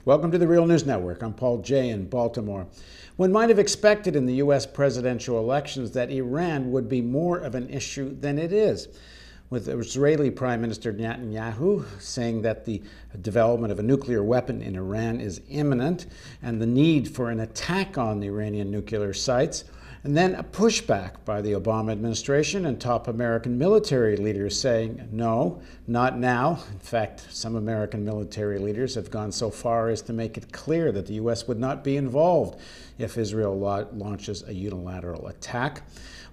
Welcome to the Real News Network. I'm Paul Jay in Baltimore. One might have expected in the U.S. presidential elections that Iran would be more of an issue than it is, with Israeli Prime Minister Netanyahu saying that the development of a nuclear weapon in Iran is imminent and the need for an attack on the Iranian nuclear sites, and then a pushback by the Obama administration and top American military leaders saying, no, not now. In fact, some American military leaders have gone so far as to make it clear that the U.S. would not be involved if Israel launches a unilateral attack.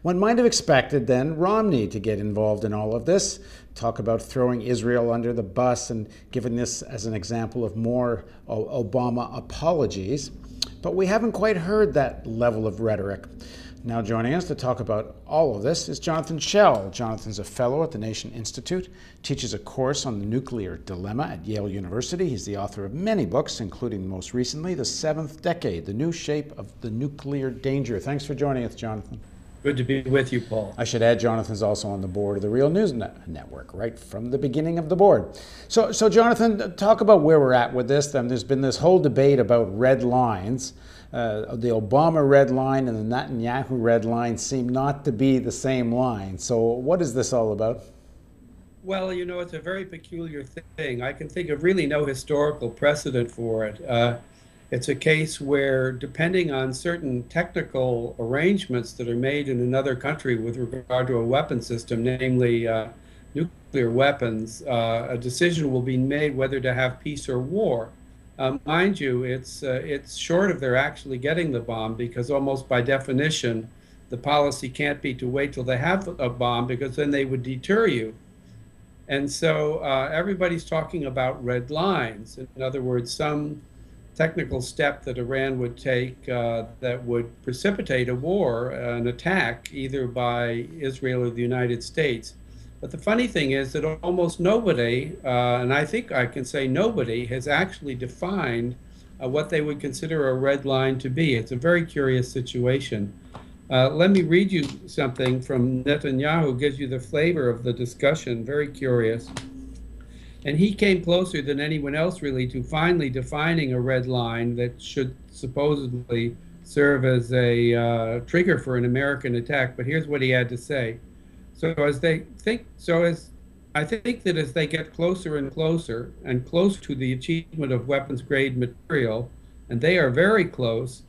One might have expected then Romney to get involved in all of this, talk about throwing Israel under the bus and giving this as an example of more Obama apologies. But we haven't quite heard that level of rhetoric. Now joining us to talk about all of this is Jonathan Schell. Jonathan's a fellow at the Nation Institute, teaches a course on the nuclear dilemma at Yale University. He's the author of many books, including most recently, The Seventh Decade, The New Shape of the Nuclear Danger. Thanks for joining us, Jonathan. Good to be with you, Paul. I should add, Jonathan's also on the board of the Real News Network, right from the beginning of the board. So Jonathan, talk about where we're at with this. There's been this whole debate about red lines. The Obama red line and the Netanyahu red line seem not to be the same line. So what is this all about? Well, you know, it's a very peculiar thing. I can think of really no historical precedent for it. It's a case where, depending on certain technical arrangements that are made in another country with regard to a weapon system, namely nuclear weapons, a decision will be made whether to have peace or war. Mind you, it's short of their actually getting the bomb, because almost by definition, the policy can't be to wait till they have a bomb, because then they would deter you. And so everybody's talking about red lines. In other words, some technical step that Iran would take that would precipitate a war, an attack, either by Israel or the United States. But the funny thing is that almost nobody, and I think I can say nobody, has actually defined what they would consider a red line to be. It's a very curious situation. Let me read you something from Netanyahu, gives you the flavor of the discussion, very curious. And he came closer than anyone else, really, to finally defining a red line that should supposedly serve as a trigger for an American attack. But here's what he had to say. I think that as they get closer and closer to the achievement of weapons-grade material, and they are very close,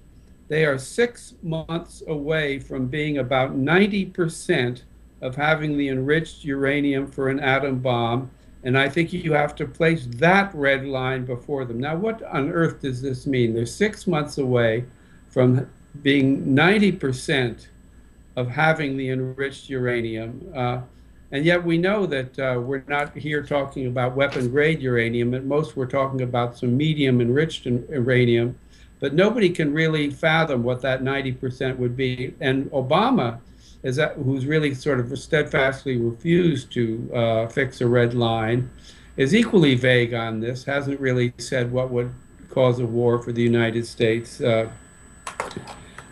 they are 6 months away from being about 90% of having the enriched uranium for an atom bomb. And I think you have to place that red line before them. Now, what on earth does this mean? They're 6 months away from being 90% of having the enriched uranium. And yet we know that we're not here talking about weapon-grade uranium. At most, we're talking about some medium-enriched uranium. But nobody can really fathom what that 90% would be. And Obama, who's really sort of steadfastly refused to fix a red line, is equally vague on this, hasn't really said what would cause a war for the United States.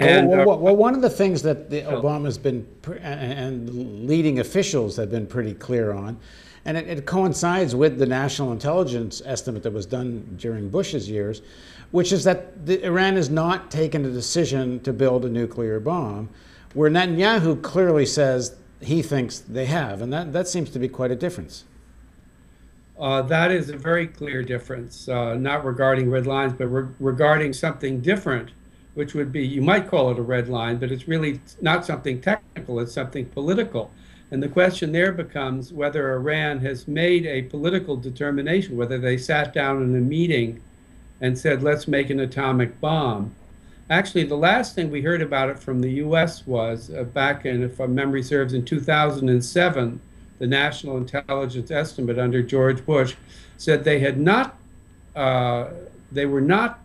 Well, one of the things that the Obama's been, and leading officials have been pretty clear on, and it coincides with the national intelligence estimate that was done during Bush's years, which is that Iran has not taken a decision to build a nuclear bomb, where Netanyahu clearly says he thinks they have, and that seems to be quite a difference. That is a very clear difference, not regarding red lines, but regarding something different, which would be, you might call it a red line, but it's really not something technical, it's something political. And the question there becomes whether Iran has made a political determination, whether they sat down in a meeting and said, let's make an atomic bomb. Actually, the last thing we heard about it from the U.S. was back in, if my memory serves, in 2007, the National Intelligence Estimate under George Bush said they had not, they were not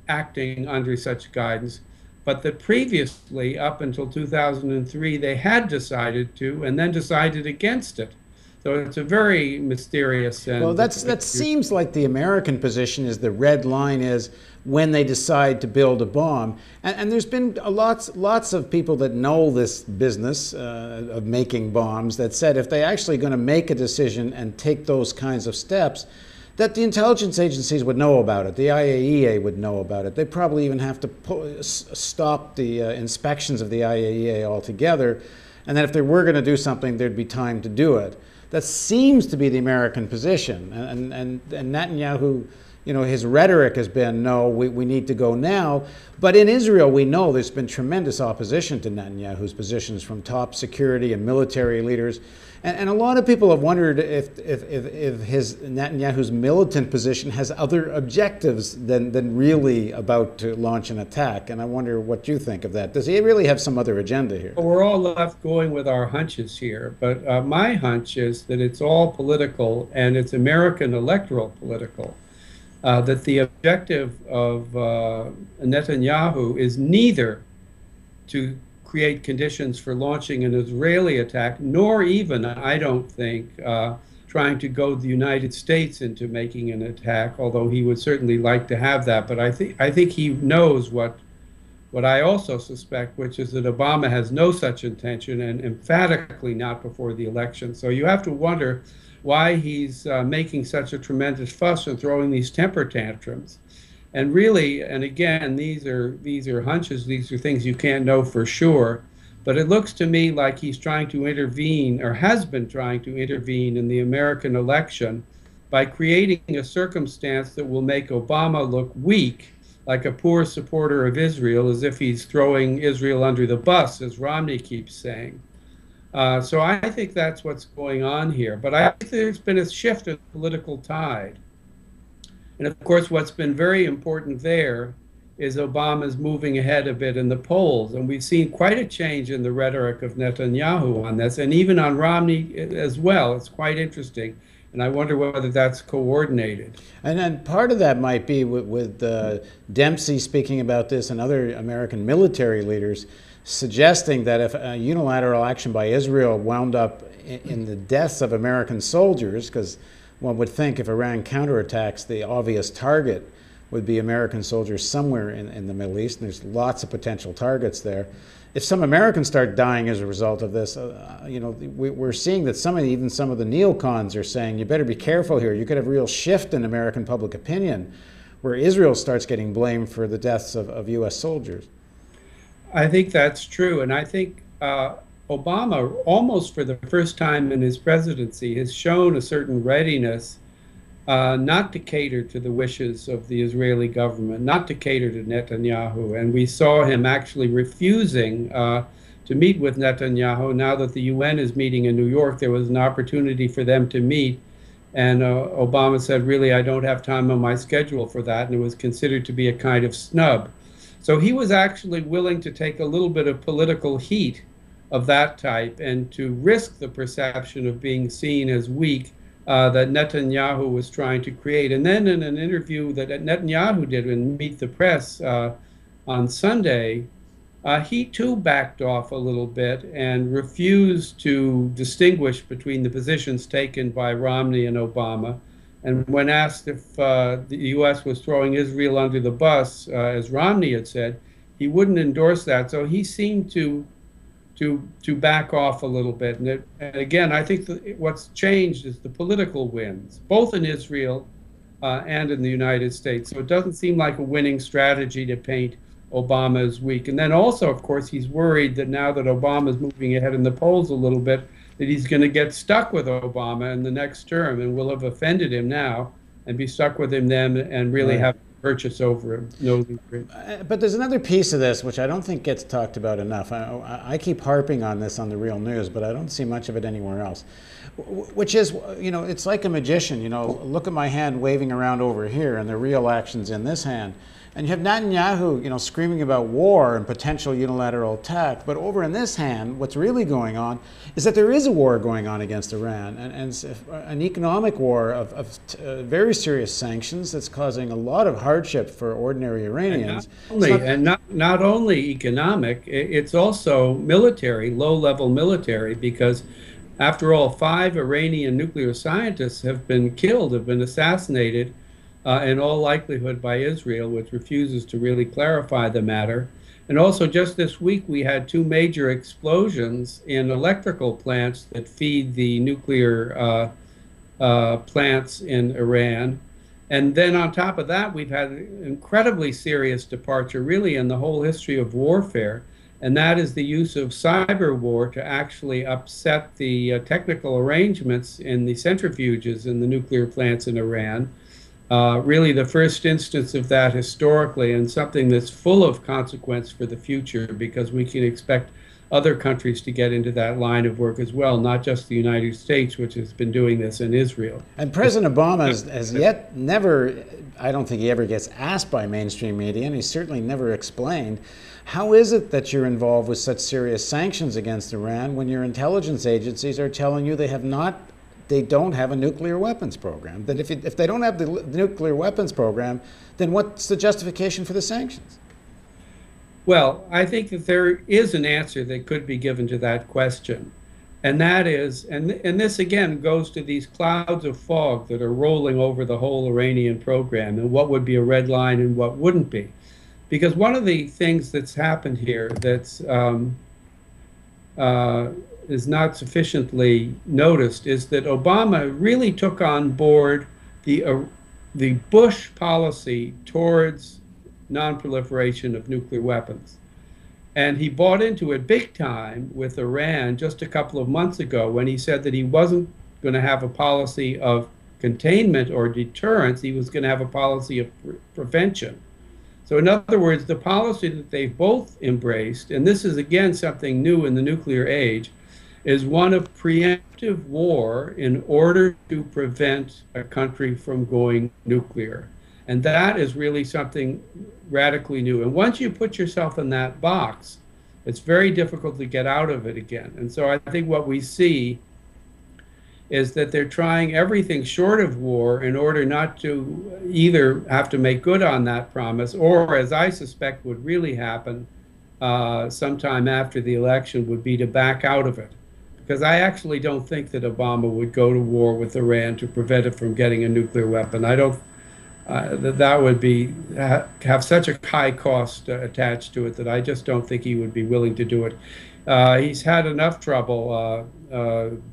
acting under such guidance, but that previously, up until 2003, they had decided to, and then decided against it. So it's a very mysterious. Well, that seems like the American position is the red line is when they decide to build a bomb. And there's been lots of people that know this business of making bombs that said if they're actually going to make a decision and take those kinds of steps, That the intelligence agencies would know about it. The IAEA would know about it. They probably even have to stop the inspections of the IAEA altogether. And that if they were going to do something, there'd be time to do it. That seems to be the American position. And Netanyahu, his rhetoric has been, no, we need to go now. But in Israel, we know there's been tremendous opposition to Netanyahu's positions from top security and military leaders. And a lot of people have wondered if Netanyahu's militant position has other objectives than really about to launch an attack. And I wonder what you think of that. Does he really have some other agenda here? Well, we're all left going with our hunches here, but my hunch is that it's all political, and it's American electoral political. That the objective of Netanyahu is neither to create conditions for launching an Israeli attack, nor even, I don't think, trying to goad the United States into making an attack, although he would certainly like to have that. But I think he knows what I also suspect, which is that Obama has no such intention, and emphatically not before the election. So you have to wonder why he's making such a tremendous fuss and throwing these temper tantrums. And really, and again, these are hunches, these are things you can't know for sure, but it looks to me like he's trying to intervene, or has been trying to intervene, in the American election by creating a circumstance that will make Obama look weak, like a poor supporter of Israel, as if he's throwing Israel under the bus, as Romney keeps saying. So I think that's what's going on here. But I think there's been a shift in the political tide. And of course, what's been very important there is Obama's moving ahead a bit in the polls. And we've seen quite a change in the rhetoric of Netanyahu on this, and even on Romney as well. It's quite interesting. And I wonder whether that's coordinated. And then part of that might be with Dempsey speaking about this, and other American military leaders suggesting that if a unilateral action by Israel wound up in the deaths of American soldiers, because one would think if Iran counterattacks, the obvious target would be American soldiers somewhere in the Middle East, and there's lots of potential targets there. If some Americans start dying as a result of this, we're seeing that even some of the neocons are saying, you better be careful here. You could have a real shift in American public opinion, where Israel starts getting blamed for the deaths of U.S. soldiers. I think that's true, and I think Obama, almost for the first time in his presidency, has shown a certain readiness not to cater to the wishes of the Israeli government, not to cater to Netanyahu. And we saw him actually refusing to meet with Netanyahu. Now that the UN is meeting in New York, there was an opportunity for them to meet. And Obama said, really, I don't have time on my schedule for that. And it was considered to be a kind of snub. So he was actually willing to take a little bit of political heat of that type, and to risk the perception of being seen as weak that Netanyahu was trying to create. And then in an interview that Netanyahu did in Meet the Press on Sunday, he too backed off a little bit and refused to distinguish between the positions taken by Romney and Obama. And when asked if the U.S. was throwing Israel under the bus, as Romney had said, he wouldn't endorse that. So he seemed to back off a little bit. And again, I think what's changed is the political winds, both in Israel and in the United States. So it doesn't seem like a winning strategy to paint Obama as weak. And then also, of course, he's worried that now that Obama's moving ahead in the polls a little bit, that he's going to get stuck with Obama in the next term, and will have offended him now and be stuck with him then, and really have purchase over him. No, but there's another piece of this which I don't think gets talked about enough. I keep harping on this on the Real News, but I don't see much of it anywhere else. Which is, it's like a magician. Look at my hand waving around over here, and the real action's in this hand. And you have Netanyahu, screaming about war and potential unilateral attack. But over in this hand, what's really going on is that there is a war going on against Iran, and an economic war of very serious sanctions that's causing a lot of hardship for ordinary Iranians. And not only economic, it's also military, low-level military, because after all, 5 Iranian nuclear scientists have been killed, have been assassinated, in all likelihood by Israel, which refuses to really clarify the matter. And also, just this week, we had 2 major explosions in electrical plants that feed the nuclear plants in Iran. And then on top of that, we've had an incredibly serious departure, really, in the whole history of warfare, and that is the use of cyber war to actually upset the technical arrangements in the centrifuges in the nuclear plants in Iran. Really, the first instance of that historically, and something that's full of consequence for the future, because we can expect other countries to get into that line of work as well, not just the United States, which has been doing this, in Israel. And President Obama has yet never, I don't think he ever gets asked by mainstream media, and he's certainly never explained, how is it that you're involved with such serious sanctions against Iran when your intelligence agencies are telling you they don't have a nuclear weapons program? That if they don't have the nuclear weapons program, then what's the justification for the sanctions? Well, I think that there is an answer that could be given to that question. And that is, and this again goes to these clouds of fog that are rolling over the whole Iranian program, and what would be a red line and what wouldn't be. Because one of the things that's happened here that's is not sufficiently noticed is that Obama really took on board the Bush policy towards non-proliferation of nuclear weapons. And he bought into it big time with Iran just a couple of months ago when he said that he wasn't going to have a policy of containment or deterrence, he was going to have a policy of prevention. So in other words, the policy that they've both embraced, and this is again something new in the nuclear age, is one of preemptive war in order to prevent a country from going nuclear. And that is really something radically new. And once you put yourself in that box, it's very difficult to get out of it again. And so I think what we see is that they're trying everything short of war in order not to either have to make good on that promise, or, as I suspect would really happen sometime after the election, would be to back out of it. Because I actually don't think that Obama would go to war with Iran to prevent it from getting a nuclear weapon. I don't that would be have such a high cost attached to it that I just don't think he would be willing to do it. He's had enough trouble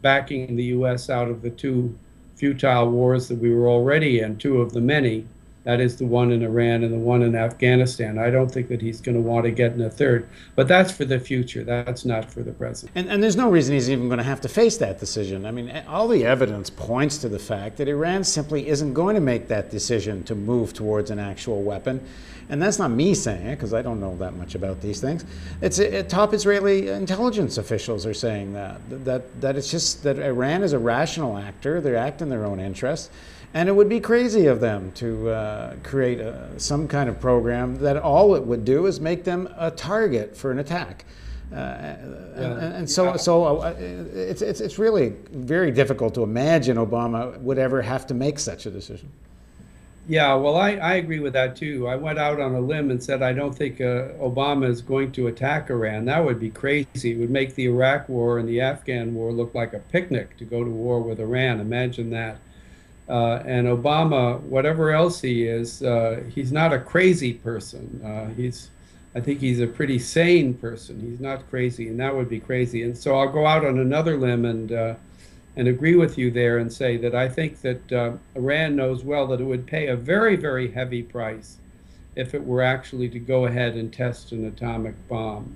backing the U.S. out of the two futile wars that we were already in, two of the many. That is the one in Iran and the one in Afghanistan. I don't think that he's going to want to get in a third. But that's for the future. That's not for the present. And there's no reason he's even going to have to face that decision. I mean, all the evidence points to the fact that Iran simply isn't going to make that decision to move towards an actual weapon. And that's not me saying it, because I don't know that much about these things. It's top Israeli intelligence officials are saying that it's just that Iran is a rational actor. They act in their own interests. And it would be crazy of them to create some kind of program that all it would do is make them a target for an attack. So it's really very difficult to imagine Obama would ever have to make such a decision. Yeah, well, I agree with that too. I went out on a limb and said I don't think Obama is going to attack Iran. That would be crazy. It would make the Iraq war and the Afghan war look like a picnic to go to war with Iran. Imagine that. And Obama, whatever else he is, he's not a crazy person. I think he's a pretty sane person. He's not crazy, and that would be crazy. And so I'll go out on another limb and agree with you there and say that I think that Iran knows well that it would pay a very, very heavy price if it were actually to go ahead and test an atomic bomb.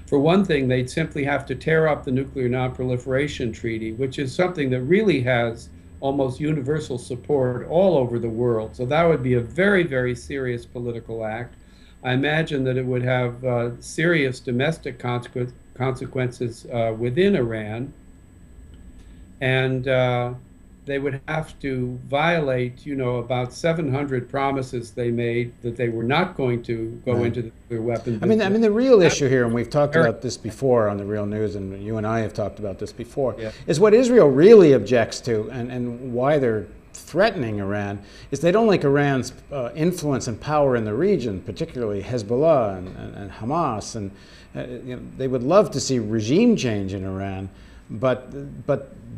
For one thing, they'd simply have to tear up the Nuclear Non-Proliferation Treaty, which is something that really has almost universal support all over the world. So that would be a very, very serious political act. I imagine that it would have serious domestic consequences within Iran. And they would have to violate, about 700 promises they made that they were not going to go into the nuclear weapon business. I mean, the real issue here, and we've talked about this before on the Real News, and you and I have talked about this before, is what Israel really objects to, and why they're threatening Iran, is they don't like Iran's influence and power in the region, particularly Hezbollah and Hamas, and they would love to see regime change in Iran. But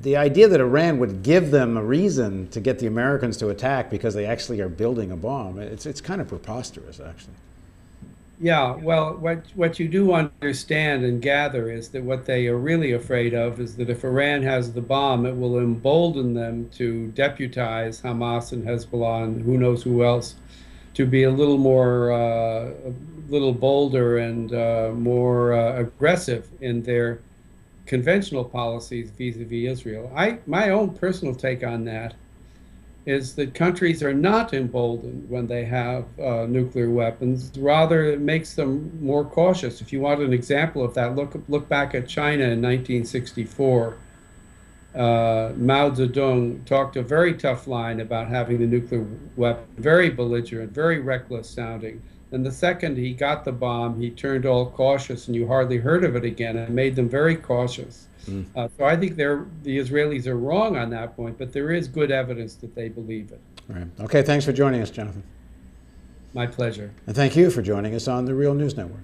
the idea that Iran would give them a reason to get the Americans to attack because they actually are building a bomb, it's kind of preposterous, actually. Yeah, well, what you do understand and gather is that what they are really afraid of is that if Iran has the bomb, it will embolden them to deputize Hamas and Hezbollah and who knows who else to be a little more, a little bolder and more aggressive in their conventional policies vis-a-vis Israel. My own personal take on that is that countries are not emboldened when they have nuclear weapons. Rather, it makes them more cautious. If you want an example of that, look back at China in 1964. Mao Zedong talked a very tough line about having the nuclear weapon, very belligerent, very reckless sounding. And the second he got the bomb, he turned all cautious, and you hardly heard of it again, and made them very cautious. Mm. So I think the Israelis are wrong on that point, but there is good evidence that they believe it. Right. Okay, thanks for joining us, Jonathan. My pleasure. And thank you for joining us on the Real News Network.